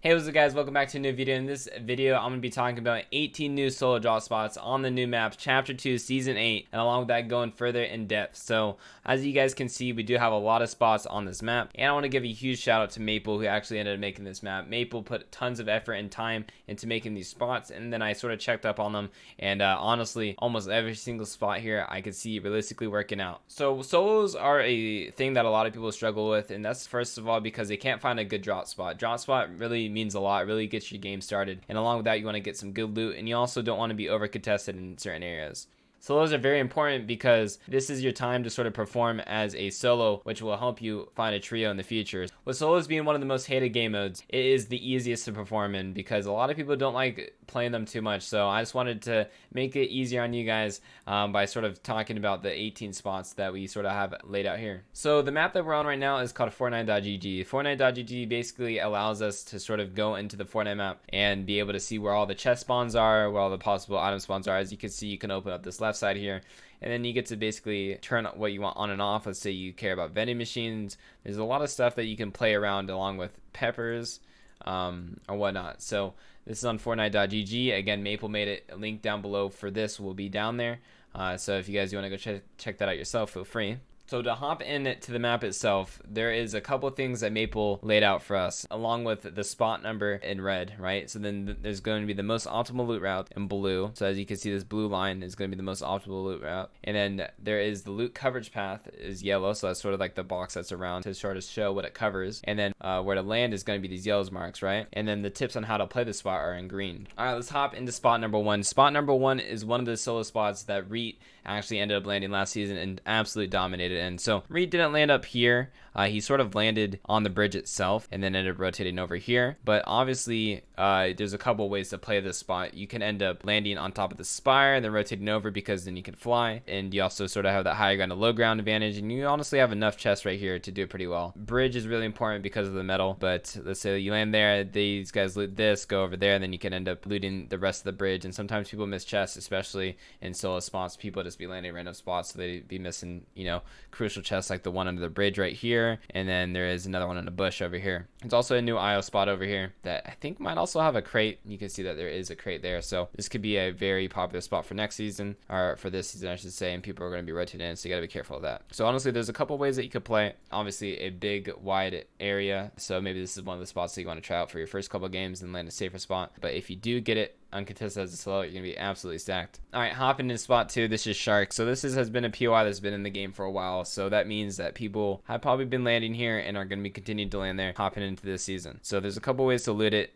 Hey, what's up guys, welcome back to a new video. In this video I'm going to be talking about 18 new solo drop spots on the new map chapter 2 season 8, and along with that going further in depth. So as you guys can see, we do have a lot of spots on this map, and I want to give a huge shout out to Maple, who actually ended up making this map. Maple put tons of effort and time into making these spots, and then I sort of checked up on them, and honestly almost every single spot here I could see realistically working out. So solos are a thing that a lot of people struggle with, and that's first of all because they can't find a good drop spot. Drop spot really means a lot. It really gets your game started, and along with that you want to get some good loot, and you also don't want to be over contested in certain areas. Solos are very important because this is your time to sort of perform as a solo, which will help you find a trio in the future. With solos being one of the most hated game modes, it is the easiest to perform in because a lot of people don't like playing them too much. So I just wanted to make it easier on you guys by sort of talking about the 18 spots that we sort of have laid out here. So the map that we're on right now is called fortnite.gg. Fortnite.gg basically allows us to sort of go into the Fortnite map and be able to see where all the chest spawns are, where all the possible item spawns are. As you can see, you can open up this left side here, and then you get to basically turn what you want on and off. Let's say you care about vending machines. There's a lot of stuff that you can play around along with peppers or whatnot. So this is on fortnite.gg. Again, Maple made it. A link down below for this will be down there, so if you guys want to go check that out yourself, feel free. So to hop into the map itself, there is a couple things that Maple laid out for us, along with the spot number in red, right? So then there's going to be the most optimal loot route in blue. So as you can see, this blue line is going to be the most optimal loot route. And then there is the loot coverage path is yellow. So that's sort of like the box that's around to sort of show what it covers. And then where to land is going to be these yellow marks, right? And then the tips on how to play the spot are in green. All right, let's hop into spot number one. Spot number one is one of the solo spots that Reet actually ended up landing last season and absolutely dominated. And so Reed didn't land up here. He sort of landed on the bridge itself and then ended up rotating over here. But obviously, there's a couple ways to play this spot. You can end up landing on top of the spire and then rotating over because then you can fly. And you also sort of have that high ground to low ground advantage. And you honestly have enough chests right here to do it pretty well. Bridge is really important because of the metal. But let's say you land there, these guys loot this, go over there, and then you can end up looting the rest of the bridge. And sometimes people miss chests, especially in solo spots. People just be landing random spots, so they'd be missing, you know, crucial chests like the one under the bridge right here, and then there is another one in a bush over here. There's also a new IO spot over here that I think might also have a crate. You can see that there is a crate there, so this could be a very popular spot for next season, or for this season I should say, and people are going to be rotating in, so you got to be careful of that. So honestly, there's a couple ways that you could play. Obviously a big wide area, so maybe this is one of the spots that you want to try out for your first couple games and land a safer spot. But if you do get it uncontested as a solo, you're gonna be absolutely stacked. All right, hopping into spot two. This is Shark. So this has been a POI that's been in the game for a while, so that means that people have probably been landing here and are gonna be continuing to land there hopping into this season. So there's a couple ways to loot it.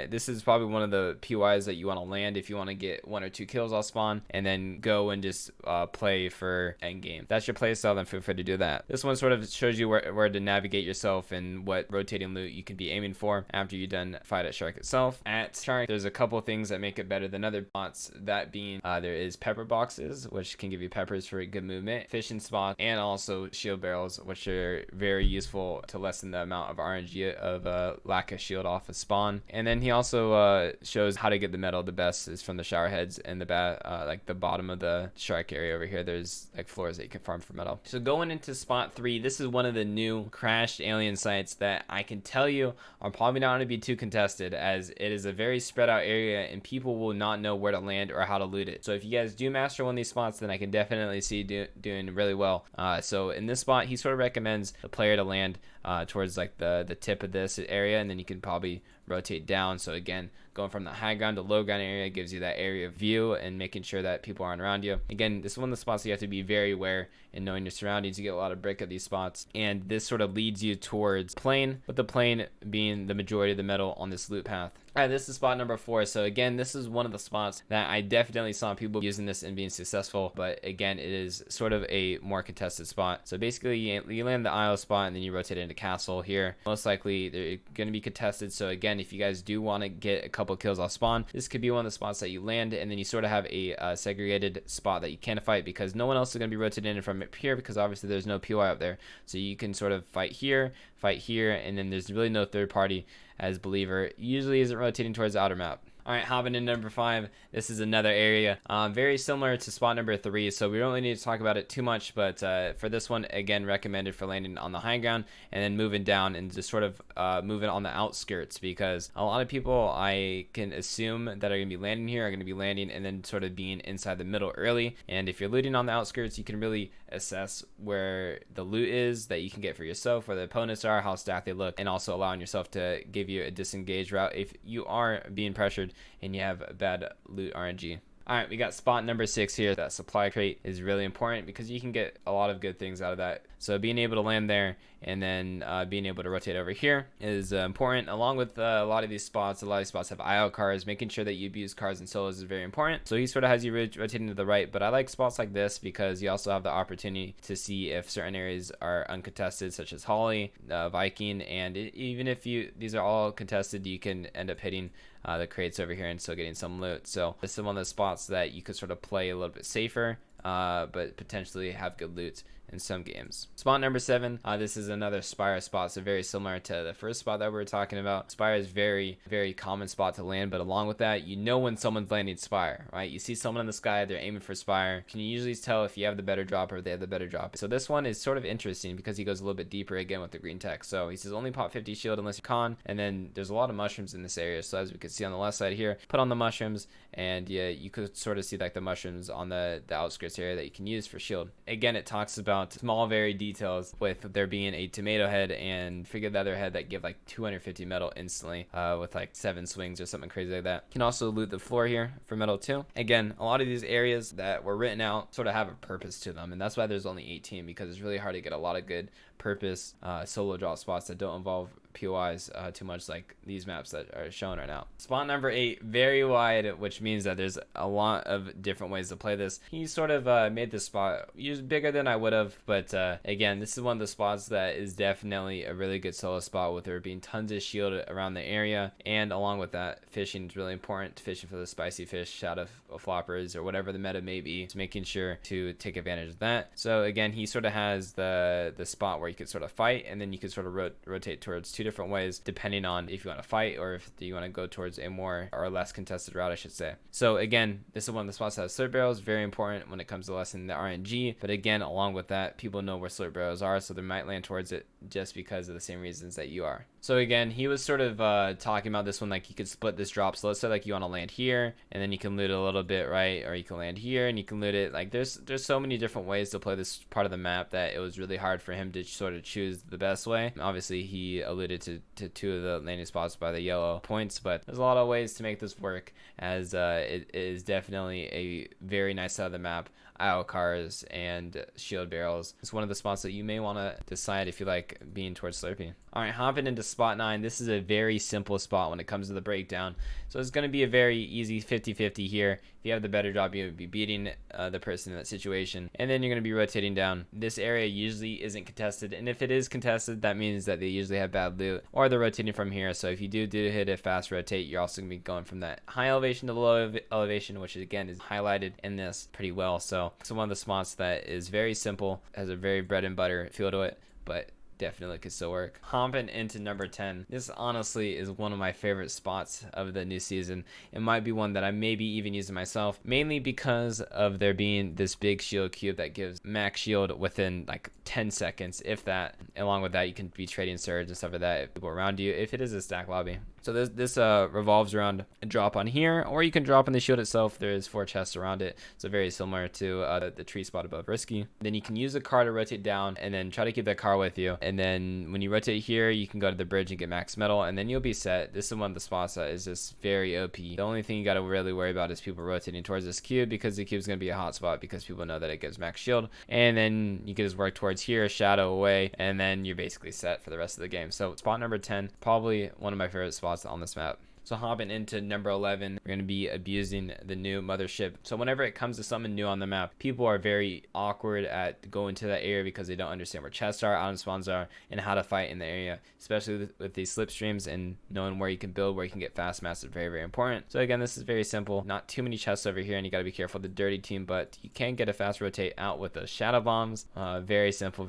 This is probably one of the POIs that you want to land if you want to get 1 or 2 kills off spawn and then go and just play for end game. If that's your playstyle, then feel free to do that. This one sort of shows you where to navigate yourself and what rotating loot you can be aiming for after you're done fight at Shark itself. At Shark, there's a couple things that make it better than other spots, that being there is pepper boxes, which can give you peppers for a good movement, fishing spots, and also shield barrels, which are very useful to lessen the amount of RNG of lack of shield off a spawn. And then he also shows how to get the metal the best is from the shower heads and the like the bottom of the Shark area over here. There's like floors that you can farm for metal. So going into spot 3, this is one of the new crashed alien sites that I can tell you are probably not going to be too contested, as it is a very spread out area and people will not know where to land or how to loot it. So if you guys do master one of these spots, then I can definitely see doing really well. So in this spot, he sort of recommends the player to land towards like the tip of this area, and then you can probably rotate down. So again, going from the high ground to low ground area gives you that area of view and making sure that people aren't around you. Again, this is one of the spots you have to be very aware in knowing your surroundings. You get a lot of brick at these spots, and this sort of leads you towards plane, with the plane being the majority of the metal on this loot path. All right, this is spot number 4. So again, this is one of the spots that I definitely saw people using this and being successful, but again, it is sort of a more contested spot. So basically you land the IO spot and then you rotate into castle here. Most likely they're going to be contested, so again, if you guys do want to get a couple kills off spawn, this could be one of the spots that you land, and then you sort of have a segregated spot that you can't fight because no one else is going to be rotated in from up here, because obviously there's no POI up there. So you can sort of fight here, and then there's really no third party, as Believer usually isn't rotating towards the outer map. All right, hopping in number 5. This is another area very similar to spot number 3, so we don't really need to talk about it too much, but for this one, again, recommended for landing on the high ground and then moving down and just sort of moving on the outskirts, because a lot of people I can assume that are going to be landing here are going to be landing and then sort of being inside the middle early. And if you're looting on the outskirts, you can really assess where the loot is that you can get for yourself, where the opponents are, how stacked they look, and also allowing yourself to give you a disengaged route if you are being pressured and you have bad loot RNG. Alright, we got spot number 6 here. That supply crate is really important because you can get a lot of good things out of that. So being able to land there and then being able to rotate over here is important. Along with a lot of these spots have IO cars. Making sure that you abuse cars and solos is very important. So he sort of has you rotating to the right, but I like spots like this because you also have the opportunity to see if certain areas are uncontested, such as Holly, Viking, and even if these are all contested, you can end up hitting the crates over here and still getting some loot. So this is one of the spots that you could sort of play a little bit safer, but potentially have good loot in some games. Spot number 7, this is another Spire spot, so very similar to the first spot that we were talking about. Spire is very common spot to land, but along with that, you know when someone's landing Spire, right? You see someone in the sky, they're aiming for Spire. Can you usually tell if you have the better drop or they have the better drop? So this one is sort of interesting because he goes a little bit deeper again with the green text. So he says only pop 50 shield unless you con, and then there's a lot of mushrooms in this area. So as we can see on the left side here, put on the mushrooms, and yeah, you could sort of see like the mushrooms on the outskirts area that you can use for shield. Again, it talks about small varied details, with there being a tomato head and figure the other head that give like 250 metal instantly with like 7 swings or something crazy like that. You can also loot the floor here for metal too. Again, a lot of these areas that were written out sort of have a purpose to them, and that's why there's only 18, because it's really hard to get a lot of good purpose solo drop spots that don't involve POIs too much, like these maps that are shown right now. Spot number 8, very wide, which means that there's a lot of different ways to play this. He sort of made this spot bigger than I would have, but again, this is one of the spots that is definitely a really good solo spot, with there being tons of shield around the area, and along with that, fishing is really important. Fishing for the spicy fish out of floppers or whatever the meta may be, so making sure to take advantage of that. So again, he sort of has the spot where you could sort of fight, and then you could sort of rotate towards 2 different ways depending on if you want to fight or if you want to go towards a more or less contested route, I should say. So again, this is one of the spots that has slurp barrels, very important when it comes to lessening the RNG. But again, along with that, people know where slurp barrels are, so they might land towards it just because of the same reasons that you are. So again, he was sort of talking about this one like you could split this drop. So let's say like you want to land here and then you can loot a little bit, right? Or you can land here and you can loot it. Like there's so many different ways to play this part of the map that it was really hard for him to sort of choose the best way. Obviously he alluded to 2 of the landing spots by the yellow points, but there's a lot of ways to make this work, as it is definitely a very nice side of the map. IO cars and shield barrels. It's one of the spots that you may want to decide if you like being towards slurping. All right, hopping into spot 9. This is a very simple spot when it comes to the breakdown. So it's going to be a very easy 50-50 here. If you have the better job, you would be beating the person in that situation. And then you're going to be rotating down. This area usually isn't contested. And if it is contested, that means that they usually have bad loot, or they're rotating from here. So if you do hit a fast rotate, you're also going to be going from that high elevation to the low elevation, which again is highlighted in this pretty well. So it's one of the spots that is very simple, has a very bread and butter feel to it, but definitely could still work. Hopping into number 10. This honestly is one of my favorite spots of the new season. It might be one that I maybe even using myself, mainly because of there being this big shield cube that gives max shield within like 10 seconds, if that. Along with that, you can be trading surge and stuff like that, people around you, if it is a stack lobby. So this revolves around a drop on here, or you can drop on the shield itself. There is 4 chests around it, so very similar to the tree spot above Risky. Then you can use a car to rotate down, and then try to keep that car with you. And then when you rotate here, you can go to the bridge and get max metal, and then you'll be set. This is one of the spots that is just very OP. The only thing you got to really worry about is people rotating towards this cube, because the cube is going to be a hot spot because people know that it gives max shield. And then you can just work towards here, shadow away, and then you're basically set for the rest of the game. So spot number 10, probably one of my favorite spots on this map. So hopping into number 11, we're going to be abusing the new mothership. So whenever it comes to something new on the map, people are very awkward at going to that area because they don't understand where chests are, item spawns are, and how to fight in the area, especially with these slipstreams, and knowing where you can build, where you can get fast mats is very, very important. So again, this is very simple. Not too many chests over here, and you got to be careful of the dirty team, but you can get a fast rotate out with those shadow bombs. Very simple,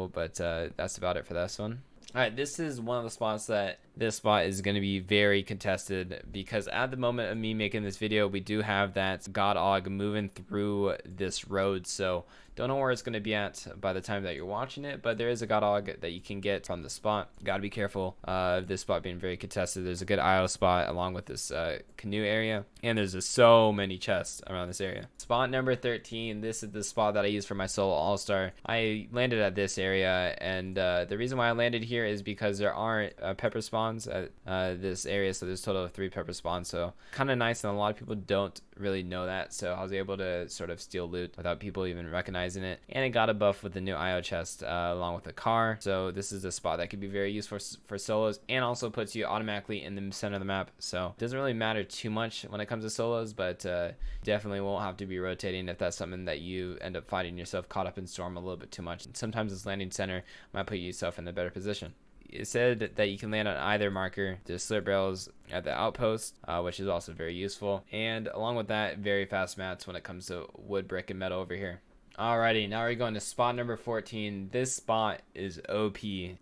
but that's about it for this one. All right, this is one of the spots that this spot is going to be very contested because at the moment of me making this video, we do have that God Og moving through this road. So don't know where it's going to be at by the time that you're watching it, but there is a God Og that you can get from the spot. Got to be careful of this spot being very contested. There's a good IO spot along with this canoe area, and there's just so many chests around this area. Spot number 13, this is the spot that I use for my solo all-star. I landed at this area, and the reason why I landed here is because there aren't pepper spawns at this area, so there's a total of 3 pepper spawns, so kind of nice, and a lot of people don't really know that, so I was able to sort of steal loot without people even recognizing it. And it got a buff with the new IO chest along with the car, so this is a spot that could be very useful for solos, and also puts you automatically in the center of the map, so it doesn't really matter too much when it comes to solos, but definitely won't have to be rotating if that's something that you end up finding yourself caught up in storm a little bit too much. Sometimes this landing center might put yourself in a better position. It said that you can land on either marker. There's slurp barrels at the outpost, which is also very useful, and along with that, very fast mats when it comes to wood, brick, and metal over here. Alrighty, now we're going to spot number 14. This spot is OP,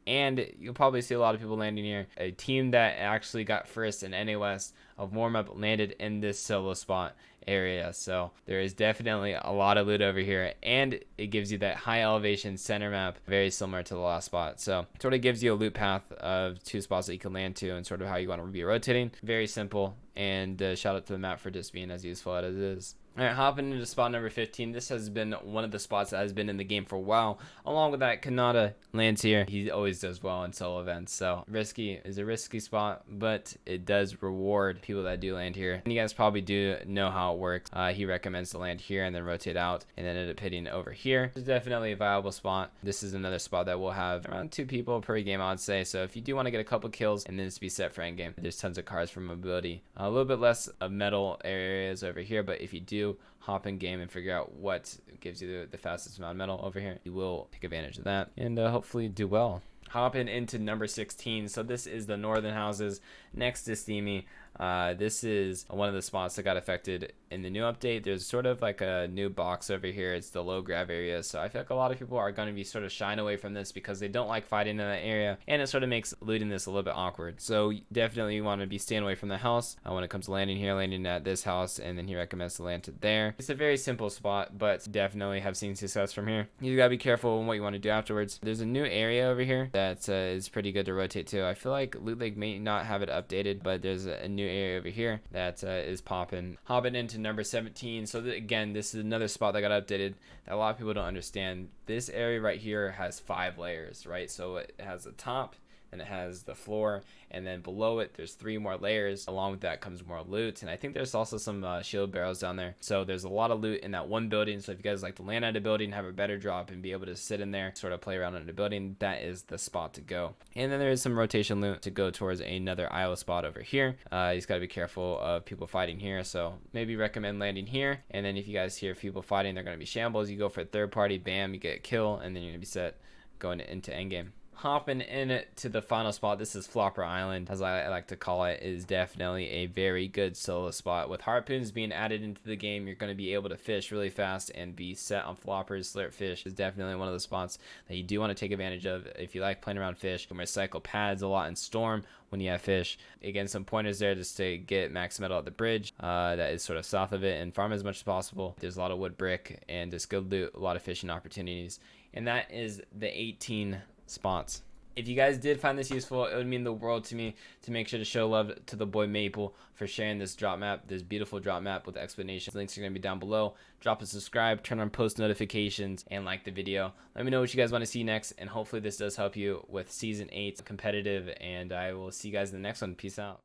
and you'll probably see a lot of people landing here. A team that actually got first in NA West of warm-up landed in this solo spot area, so there is definitely a lot of loot over here, and it gives you that high elevation center map, very similar to the last spot. So it sort of gives you a loot path of 2 spots that you can land to and sort of how you want to be rotating. Very simple, and shout out to the map for just being as useful as it is. Alright, hopping into spot number 15. This has been one of the spots that has been in the game for a while. Along with that, Kanata lands here. He always does well in solo events. So risky is a risky spot, but it does reward people that do land here. And you guys probably do know how it works. He recommends to land here and then rotate out and then end up hitting over here. It's definitely a viable spot. This is another spot that will have around 2 people per game, I'd say. So if you do want to get a couple kills and then it's be set for endgame, there's tons of cars for mobility. A little bit less of metal areas over here, but if you do hop in game and figure out what gives you the fastest amount of metal over here, you will take advantage of that and hopefully do well. Hopping into number 16. So this is the northern houses next to Steamy. This is one of the spots that got affected in the new update. There's sort of like a new box over here. It's the low grav area, so I feel like a lot of people are going to be sort of shying away from this because they don't like fighting in that area, and it sort of makes looting this a little bit awkward. So definitely you want to be staying away from the house when it comes to landing here, landing at this house, and then he recommends to land to there. It's a very simple spot, but definitely have seen success from here. You gotta be careful in what you want to do afterwards. There's a new area over here that is pretty good to rotate to. I feel like Loot Lake may not have it updated, but there's a new area over here that is popping. Hopping into number 17. So again, this is another spot that got updated that a lot of people don't understand. This area right here has 5 layers, right? So it has the top, and it has the floor, and then below it there's 3 more layers. Along with that comes more loot, and I think there's also some shield barrels down there. So there's a lot of loot in that one building. So if you guys like to land at a building, have a better drop, and be able to sit in there, sort of play around in a building, that is the spot to go. And then there is some rotation loot to go towards another IO spot over here. You just gotta be careful of people fighting here, so maybe recommend landing here. And then if you guys hear people fighting, they're gonna be shambles, you go for a third party, bam, you get a kill, and then you're gonna be set going into endgame. Hopping in to the final spot. This is Flopper Island, as I like to call it. Is definitely a very good solo spot. With harpoons being added into the game, you're going to be able to fish really fast and be set on floppers. Slurp fish is definitely one of the spots that you do want to take advantage of if you like playing around fish. You can recycle pads a lot in storm when you have fish. Again, some pointers there just to get max metal at the bridge that is sort of south of it, and farm as much as possible. There's a lot of wood, brick, and just good loot, a lot of fishing opportunities. And that is the 18 spots. If you guys did find this useful, it would mean the world to me to make sure to show love to the boy Maple for sharing this drop map, this beautiful drop map with explanations. Links are going to be down below. Drop a subscribe, turn on post notifications, and like the video. Let me know what you guys want to see next, and hopefully this does help you with Season 8 competitive, and I will see you guys in the next one. Peace out.